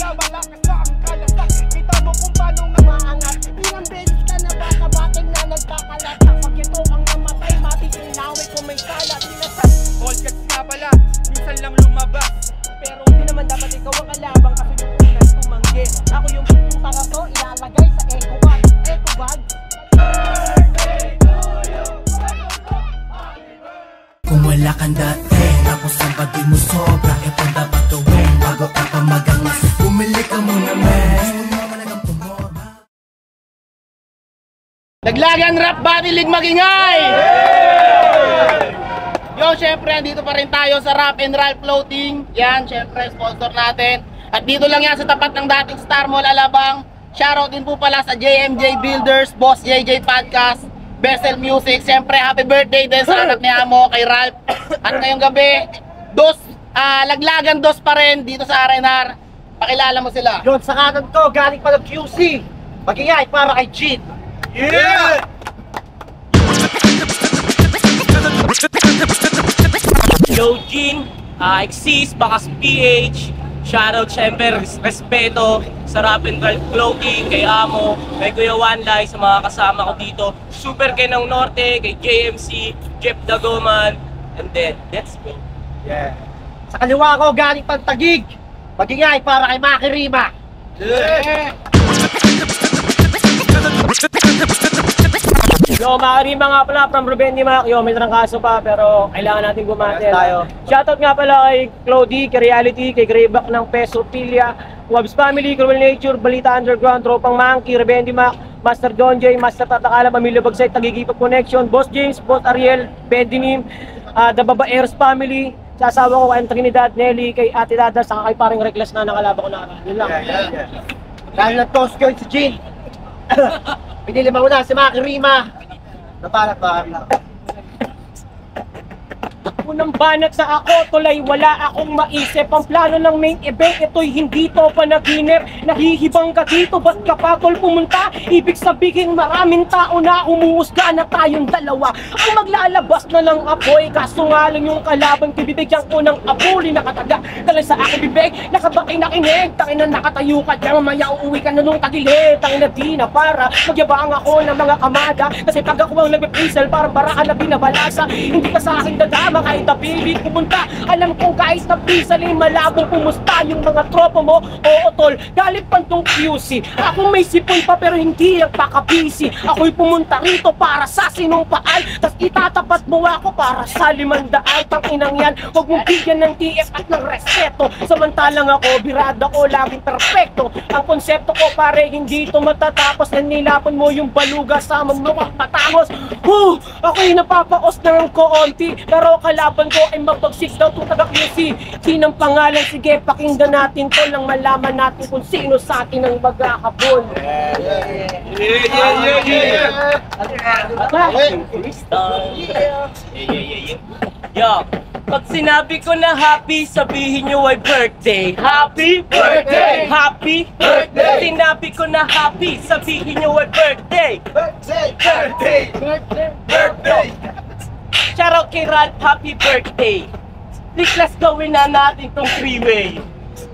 na malakas na ang kalasak. Kita mo kung paano nga maangat. Ilang beses ka na ba kabating na nagkakalat. Kapag ito ang namatay, matitinaway kung may kalat. Sinasat, all cuts nga pala, minsan lang lumabas. Pero hindi naman dapat ikaw ang kalabang kasi yung unang tumanggi. Ako yung tanga to, ilalagay sa eco bag. Eco bag? Kung wala kang dating, tapos ang pati mo sobra, ito dapat gawin bago ka pa magangas. Bumili ka muna, men. Daglagan Rap Battle League magingay! Yo, syempre, andito pa rin tayo sa Rap and Ralph Floating. Yan, syempre, sponsor natin. At dito lang yan sa tapat ng dating Star Mall Alabang. Shoutout din po pala sa JMJ Builders, Boss JJ Podcast, Bessel Music. Syempre, happy birthday din sa anak ni Amo, kay Ralph. At ngayong gabi, Laglagan dos pa rin dito sa R&R. Pakilala mo sila. Yun, sa kanan ko, galing pa ng QC. Magingay para kay Jean. Yeah! Yo, Jean, Exis, Bakas PH, shoutout syempre, respeto sa Rap and Ralph Floating, kay Amo, kay Kuya Wanlay, sa mga kasama ko dito, Super Kenang Norte, kay JMC, Jeff Dagoman, and then, let's go. Yeah. Sa kaliwa ko, galing pang Tagig. Magingay para kay Maki Rima. Yeah! Yo, Makarima nga pala from Ruben Di Mac. Yo, may trangkaso pa pero kailangan natin gumatin. Shoutout nga pala kay Clody, kay Reality, kay Greyback ng Peso Pilia, Wabs Family, Cruel Nature, Balita Underground, Tropang Monkey, Ruben Di Mac, Master Don J, Master Tatakala, Pamilya Bagsay, Tagigipag Connection, Boss James, Boss Ariel, Bedinim, The Babaeros Family, sa asawa ko kay Trinidad, Nelly, kay Ate Dada, saka kay paring Reckless na nakalaba ko na. Yun lang. Dahil nag-toast ko si Jean. Pinili mo na si Maki Rima. Napalat ba kami lang? Unang banat sa ako, tulay wala akong maisip. Ang plano ng main event, ito'y hindi to panaginip. Nahihibang ka dito, ba't ka pa tol pumunta? Ibig sabihin maraming tao na umuusga na tayong dalawa. Ang maglalabas na lang apoy, kaso nga lang yung kalaban ko, bibigyan ko ng abuli na kataga. Dala sa aking bibig, nakabakay nakinig. Tangin na nakatayo ka dyan, mamaya uuwi ka na nung tagilid. Tangin na di na para magyabang ako ng mga kamada. Kasi pag ako ang nag-pisel, parang baraka na binabalasa. Hindi ka sa akin dadama kahit napili pumunta. Alam ko guys na pisal ay malabong pumusta yung mga tropa mo. Oo tol, galing pa tong QC. Ako may sipon pa pero hindi nagpaka-busy. Ako'y pumunta rito para sa sinumpaan. Tas itatapat mo ako para sa 500. Tanginang yan, huwag mong bigyan ng TF at ng respeto. Samantalang ako, birada ko, laging perfecto. Ang konsepto ko pare, hindi ito matatapos. Nanilapon mo yung baluga sa mamukhang matangos. Ako'y napapaos ng koonti. Pero kalaban ko ay mapagsik daw itong taga-QC. Sinang pangalan? Sige, pakinggan natin to nang malaman natin kung sino sa atin ang magkakabon. Yo, pag sinabi ko na happy, sabihin nyo ay birthday. Happy birthday! Happy birthday! Sinabi ko na happy, sabihin nyo ay birthday. Birthday! Birthday! Birthday! Birthday! Shoutout kay Ralph, happy birthday! Please, let's gawin na natin tong freeway.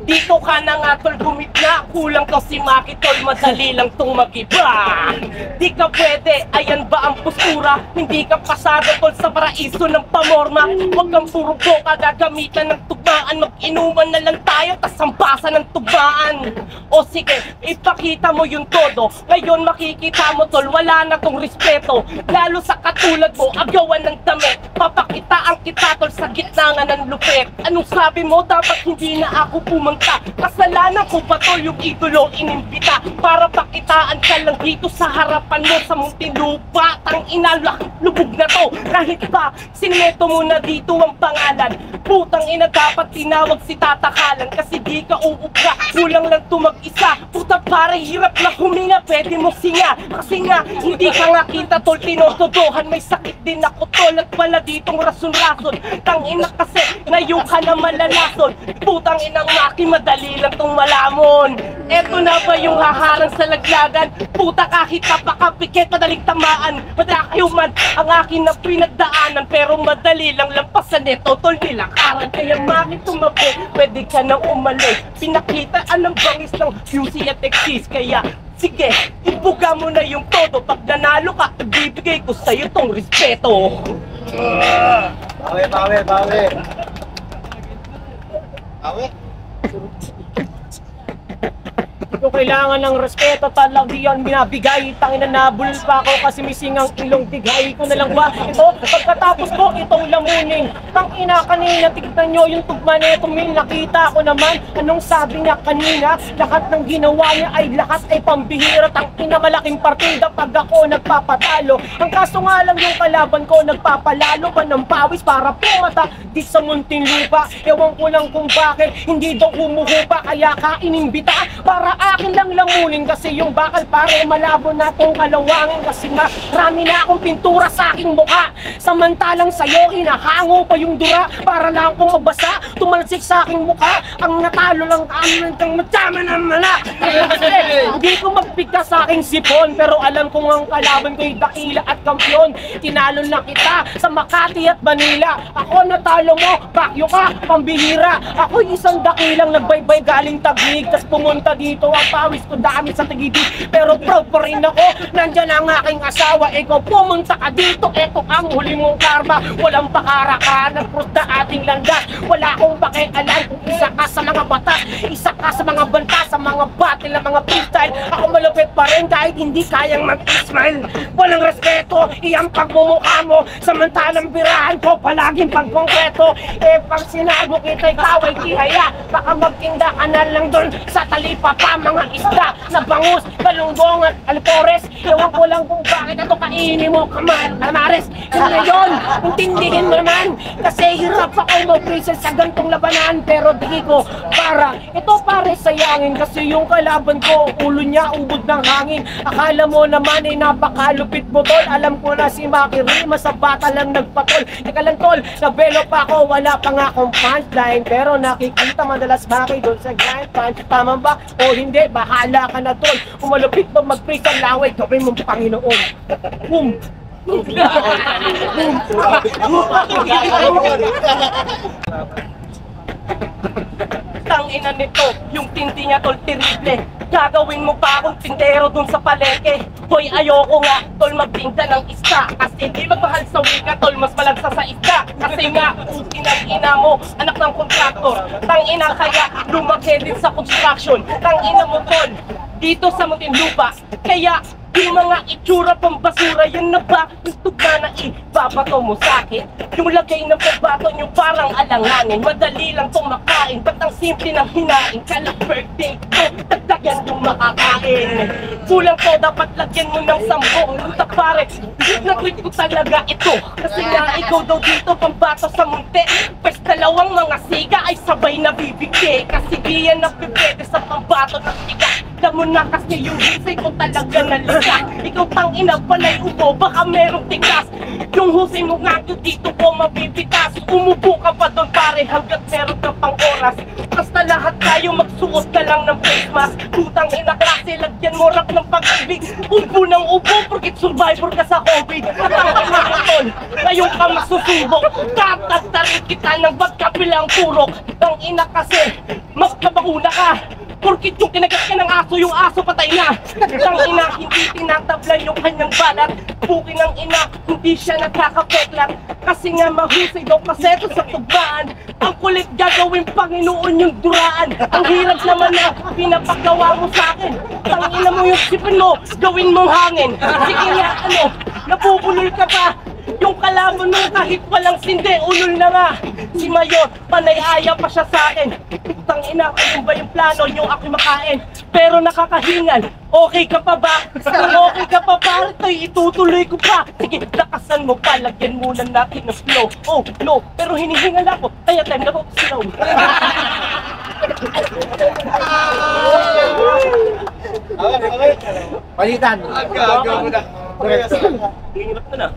Dito ka na nga tol, gumitna. Kulang to si Maki tol, madali lang tong mag-iba. Di ka pwede, ayan ba ang postura? Hindi ka pasado tol sa paraiso ng pamorma. Huwag kang puro boka, gagamitan ng tugmaan. Mag-inuman na lang tayo, tas sampasan ng tugmaan. O sige, ipakita mo yung todo. Ngayon makikita mo tol, wala na tong respeto. Lalo sa katulad mo, agawan ng damit. Papakitaan kita tol sa gitna nga ng lupit. Anong sabi mo? Dapat hindi na ako pumunta. Kasalanan ko ba tol yung idolo inimbita? Para pakitaan ka lang dito sa harapan mo sa Muntinlupa. Tang ina, lubog na to. Kahit ba, sineto mo na dito ang pangalan. Putang ina, dapat tinawag si Tatakalan. Kasi di ka uubra, kulang lang to mag-isa. Puta para hirap na huminga, pwede mo singa. Kasi nga, hindi ka nga kita tol, tinotodohan. May sakit din ako tol at pala ditong rason-rason. Tang ina kasi, Tumayo ka na malalason. Putang inang maki, madali lang tong malamon. Eto na ba yung haharang sa laglagan? Puta kahit napakapikit, madaling tamaan. Madakayuman ang akin na pinagdaanan, pero madali lang lampasan ito, tol nilakaran. Kaya maki tumabi, pwede ka nang umalis. Pinakitaan ng bangis ng QC at exist. Kaya sige, ibuga mo na yung todo. Pag nanalo ka, ibibigay ko sa'yo tong respeto. Bawi. Kung kailangan ng respeto, talang di yan binabigay. Tangina nabul pa ako kasi missing ang ilong tigay ko na lang ba ito. Pagkatapos ko itong lamunin, tangina kanina tignan nyo yung tugma nito. May nakita ko naman anong sabi niya kanina. Lahat ng ginawa niya ay lahat ay pambihira. Tangina malaking partida pag ako nagpapatalo. Ang kaso nga lang yung kalaban ko nagpapalalo pa ng pawis para pumata di sa munting lupa. Ewan ko lang kung bakit hindi daw humuhupa, kaya ka inimbita para akin lang lamunin. Kasi yung bakal pare malabo na tong kalawangin. Kasi marami na akong pintura sa aking mukha, samantalang sa'yo hinahango pa yung dura para lang akong magbasa. Tumalsik sa aking mukha, ang natalo lang kami ng matsama na mala. Hindi ko magpigka sa aking sipon, pero alam kong ang kalaban ko'y dakila at kampyon. Tinalo na kita sa Makati at Manila. Ako natalo mo, bakyo ka, pambihira. Ako'y isang dakilang nagbaybay galing Taguig, tas pumunta dito ang pawis ko dami sa Taguig. Pero proud pa rin ako, nandyan ang aking asawa. Ikaw pumunta ka dito, eto ang huli mong karma. Walang pakarakan, nagprot na ating landas. Wala akong pakialam kung isa ka sa mga batas, isa ka sa mga banta, sa mga battle, na mga freestyle. Ako malupit pa rin kahit hindi kayang mag-smile. Walang respeto, iyang pagmumukha mo, samantalang birahan ko palaging pagkongkreto. Pag sinabi kita'y kaway tihaya, baka magtinda ka na lang doon sa talipapa. Mga isda na bangus, galunggong at alpores. Ewan ko lang kung bakit ito kainin mo, kamares. Ngayon, intindihin mo naman, kasi hirap ako mag-present sa gantong labanan. Pero di ko para, ito pare sayangin. Kasi yung kalaban ko, ulo niya ubod ng hangin. Akala mo naman ay napakalupit mo tol. Alam ko na si Maki Rima sa bata lang nagpatol. Teka lang tol, nabelo pa ako, wala pa nga akong punchline. Pero nakikita madalas Maki doon sa grind pan. Tama ba o hindi? Bahala ka na tol. Kung malupit ba mag-praise ang laway, gawin mong Panginoon. Boom! Tangina nito, yung tindi niya tol, terrible. Gagawin mo pa akong tindero dun sa palengke. Hoy, ayoko nga tol magtinda ng isda, kasi di magmahal sa wika tol, mas malagsa sa isda. Kasi nga, inang ina mo, anak ng kontraktor. Tangina kaya lumaki din sa construction. Tangina mo tol, dito sa Muntinlupa. Kaya yung mga itsura pang basura, yan na ba yung tugma na ibabato mo sa'kin? Yung lagay ng pagbato nyo parang alanganin. Madali lang tong makain, ba't ang simple ng hinain? Kala birthday ko, dagdagan yung makakain. Kulang ko, dapat lagyan mo ng 10. Puta pare, nag-tweet ko talaga ito. Kasi nga ikaw daw dito pambato sa munti. Pwes dalawang mga siga ay sabay na bibigay. Kasi di yan napipwede sa pambato ng siga. Damo na kasi yung husay ko talaga nalika. Ikaw tangina palay ubo, baka merong tigas. Yung husay mo nga dito ko mabibitas. Umupo ka pa doon pare hanggat meron ka pang oras. Basta lahat tayo magsuot na lang ng face mask. Putang ina klase, lagyan mo rap ng pag-ibig. Ubo ng ubo, porkit survivor ka sa COVID. At ang kamakatol, ngayon ka masusubok. Tatatarin kita ng bagkapilang turok. Tang ina kasi, mas kabanguna ka. Porkit yung kinagat ka ng aso, yung aso patay na. Tang ina, hindi tinatablan yung kanyang balat. Puki ng ina, hindi siya nagkakapeklat. Kasi nga mahusay daw kaseto sa tugmaan. Ang kulit gagawin Panginoon yung duraan. Ang hirap naman na pinapagawa mo sa akin. Tang ina mo yung sipin mo, gawin mong hangin. Sige nga, nabubulol ka pa. Yung kalaban mo kahit walang sindi, ulol na nga. Si Mayor, panay-aya pa siya sa akin. Tang ina, ayun ba yung plano nyo ako makain? Pero nakakahingal, okay ka pa ba? Kung okay ka pa ba, ito'y itutuloy ko pa. Sige, lakasan mo pa, lagyan muna natin ng flow. Oh, no, pero hinihingal ako, kaya time na ko slow. Palitan. Hirap na na.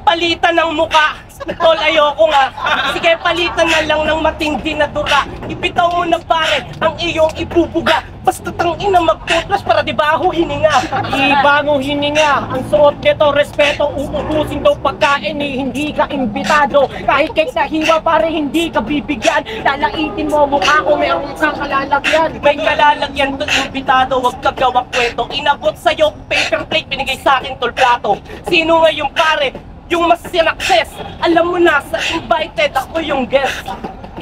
Palitan ng muka. Tol, ayoko nga. Sige, palitan na lang ng matindi na dura. Ibitaw mo na pare ang iyong ibubuga. Basta tangina mag-toothbrush para di ba ako hininga? Ibang hininga, ang suot nito, respeto, uubusin daw pagkain hindi ka imbitado. Kahit cake na hiwa pare hindi ka bibigyan. Lalaitin mo mukha ko, meron kang kalalagyan. May kalalagyan to imbitado, wag ka gawa kwento. Inabot sa'yo, paper plate, binigay sa'kin tol plato. Sino nga yung pare? Yung mas sinakses. Alam mo na, sa invited ako yung guest.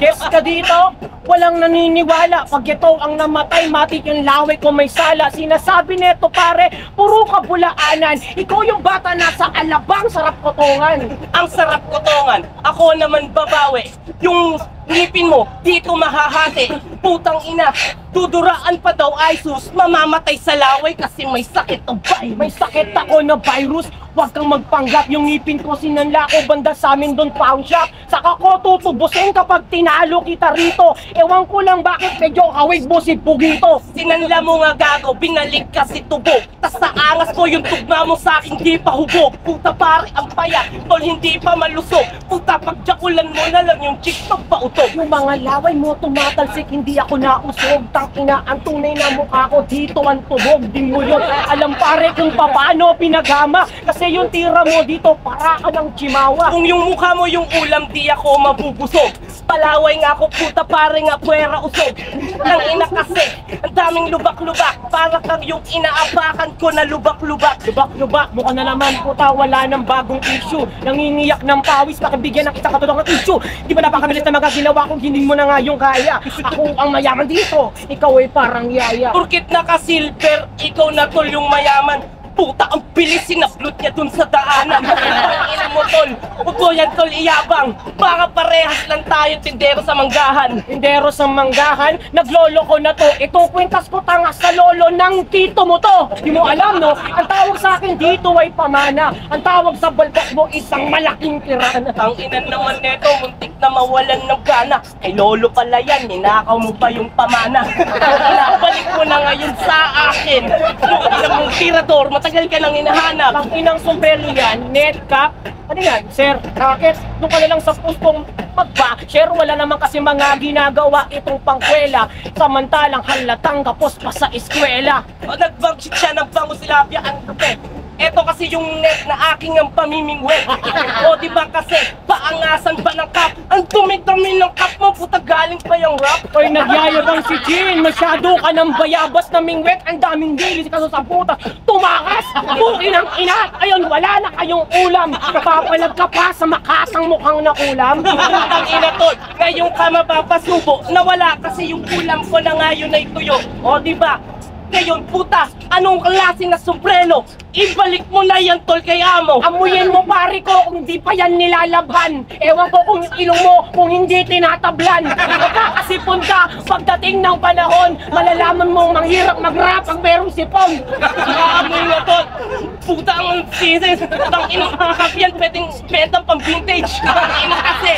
Guess ka dito, walang naniniwala. Pag ito ang namatay, matik yung laway ko may sala. Sinasabi neto pare, puro kabulaanan. Ikaw yung bata nasa alabang, sarap kotongan. Ang sarap kotongan, ako naman babawi. Yung ngipin mo, dito mahahati. Putang ina, duduraan pa daw ay sus. Mamamatay sa laway kasi may sakit ang virus. May sakit ako na virus, huwag kang magpanggap. Yung ngipin ko sinanla ko banda sa amin doon pawn shop. Saka ko tutubusin kapag tinalo kita rito. Ewan ko lang bakit medyo kawig mo si Pugito. Sinanla mo nga gago, binalik kasi tubo. Tas sa angas ko yung tugma mo sa akin di pa hubog. Puta pare ang payat, tol hindi pa malusog. Puta pagjakulan mo na lang yung chick magpautog. Yung mga laway mo tumatalsik, hindi ako nausog. Tangina, ang tunay na mukha ko dito ang tubog. Di mo yun alam pare kung paano pinagama. Kasi yung tira mo dito para ka ng chimawa. Kung yung mukha mo yung ulam, di ako mabubusog. Palaway nga ako, puta pare nga puwera usog. Nang ina kasi, ang daming lubak-lubak. Para kang yung inaapakan ko na lubak-lubak. Lubak-lubak, mukha na naman puta, wala nang bagong issue. Nangingiyak ng pawis, pakibigyan ng isang katulong ng issue. Di ba napakabilis na magaginawa kung hindi mo na nga yung kaya. Ako ang mayaman dito, ikaw ay parang yaya. Porkit naka-silver, ikaw na tol yung mayaman. Puta, ang bilis sinaplut niya dun sa daanan. Ina mo tol, huwag mo yan tol iyabang. Baka parehas lang tayo tindero sa manggahan. Tindero sa manggahan, naglolo ko na to. Itong kwintas ko tanga sa lolo ng tito mo to. Di mo alam no, ang tawag sa akin dito ay pamana. Ang tawag sa balbak mo isang malaking tirana. Ang ina naman neto, muntik na mawalan ng gana. Ay lolo pala yan, ninakaw mo pa yung pamana. Inabalik mo na ngayon sa akin. Yung ina mong tirador, matagal ka nang hinahanap. Ang inang sombrero yan, net cap. Ano yan, sir? Racket? Doon ka na lang sa pustong magba-share. Wala naman kasi mga ginagawa itong pangkwela. Samantalang halatang kapos pa sa eskwela. O nag-bangshit siya ng bangusilapya ang kapet. Eto kasi yung net na aking ang pamimingwet. O diba kasi, paangasan ba ng cup? Ang dumi-dumi ng cup mo, puta galing pa yung rap. Oy, nagyayabang si Jean. Masyado ka ng bayabas na mingwet. Ang daming dilis ka sa puta. Tumakas! Bukin ang ina! Ayun, wala na kayong ulam. Kapapalag ka pa sa makasang mukhang nakulam. Ang ina tol, ngayon ka mapapasubo. Nawala kasi yung ulam ko na ngayon ay tuyo. O diba? Ngayon puta, anong klase na sombrero? Ibalik mo na yan tol kay amo. Amuyin mo pare ko kung di pa yan nilalabhan. Ewan ko kung ilong mo kung hindi tinatablan. Magkakasipon ka pagdating ng panahon. Malalaman mong manghirap mag-rap ang merong sipon. Amoy na tol. Puta ang season. Ang inang kakap yan, pwedeng bentang pang vintage. Ang ina kasi.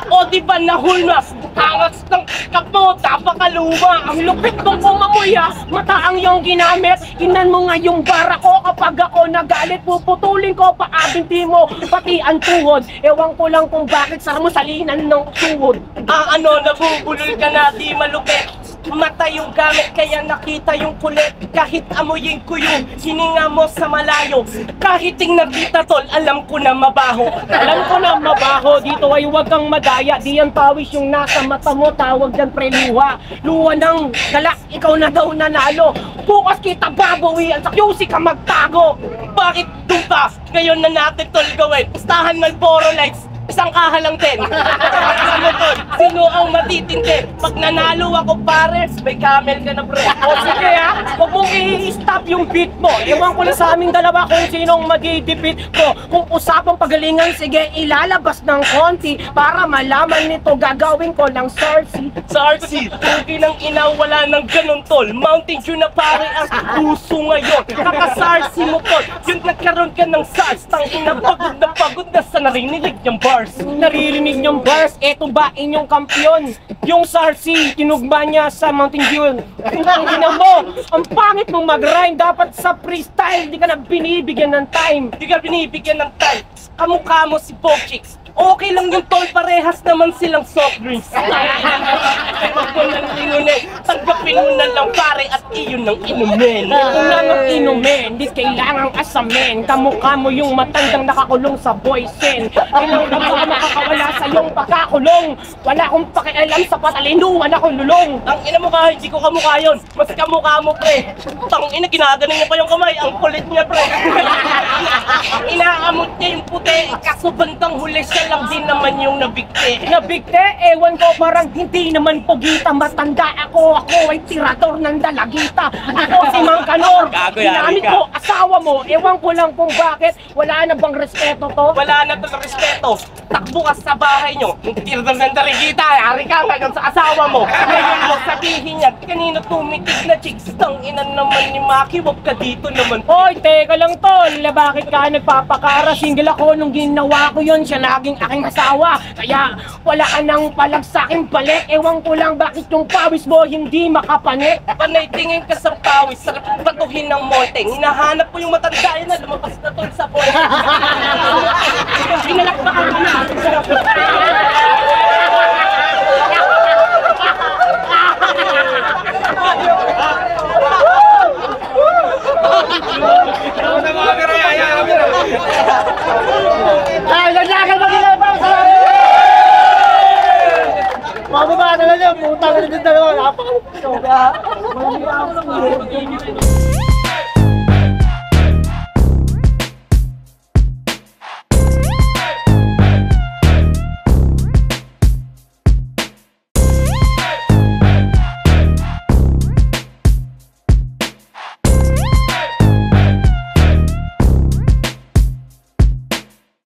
O diba nahulmas? Hangas ng kap mo, tapakaluma. Ang lupit mong kumamoy ha. Mata ang iyong ginamit. Inan mo nga yung bara ko. Kapag ako nagalit, puputulin ko paabinti mo. Pati ang tuhod. Ewan ko lang kung bakit sara mo salinan ng tuhod. Ano, nabubulol ka na, di malupit. Mata yung gamit, kaya nakita yung kulit. Kahit amuyin ko yung hininga mo sa malayo. Kahit tingnan kita tol, alam ko na mabaho. Alam ko na mabaho, dito ay huwag kang madaya. Di yan pawis yung nasa mata mo, tawag dyan preluha. Luha ng galak, ikaw na daw nanalo. Bukas kita babawian, sa QC ka magtago. Bakit dumpa? Ngayon na natin tol gawin. Pustahan ng Boro Lights. Isang kaha lang din. Ano tol? Sino ang matitindi? Pag nanalo ako pare, may camel ka na pre. O sige ha, huwag mong i-stop yung beat mo. Ewan ko lang sa aming dalawa kung sinong magidipit ko. Kung usapang pagalingan, sige ilalabas ng konti. Para malaman nito, gagawin ko lang sarsi. Sarsi, tugi ng ina, wala ng ganun tol. Mountain Dew na pare ang puso ngayon. Kakasarsi mo tol, yung nagkaroon ka ng SARS. Tang ina, pagod na sa narinig yung bar. bars. Naririnig niyong bars, eto ba inyong kampiyon? Yung Sarsi, tinugma niya sa Mountain Dew. Tingnan mo, ang pangit mong mag-rhyme. Dapat sa freestyle, di ka na binibigyan ng time. Di ka binibigyan ng time. Kamukha mo si Pogchicks. Okay lang yung tol, parehas naman silang soft drinks. Ewan ko ng inunin, tanggapin mo na lang pare at iyon ng inumin. Ito na ng inumin, di kailangang asamin. Kamukha mo yung matandang nakakulong sa boysen. Kailangan ka ba makakawala sa iyong pagkakulong? Wala akong pakialam sa patalinuan akong lulong. Ang ina mo kahit di ko kamukha yun, mas kamukha mo pre. Tang ina, ginaganon niya pa yung kamay, ang kulit niya pre. Inaamot niya yung puti, kaso bandang huli siya lang din naman yung nabigti. Nabigte, ewan ko parang hindi naman pugita. Matanda ako ay tirador ng dalagita. Ako si Mang Kanor, Gago, yari ginamit ka. ko asawa mo. Ewan ko lang kung bakit, wala na bang respeto to? Wala na to ng respeto. Takbo ka sa bahay nyo. Yung tirador ng dalagita, yari ka ngayon sa asawa mo. Ngayon mo sabihin niya, kanina tumitig na chicks. Tang ina naman ni Maki, wag ka dito naman. Hoy, teka lang tol, bakit ka nagpapakara? Single ako nung ginawa ko yun, siya naging aking asawa. Kaya wala ka nang palag sa aking balik. Ewan ko lang bakit yung pawis mo hindi makapanik. Panay tingin ka sa pawis, sarap batuhin ng monteng. Hinahanap ko yung matanda yun na lumabas na tol sa boy. Pinalakpakan ko na. Ay, nanyakan mo nila pa sa mababa na lang yun, putang na din dalawa, napakalupi.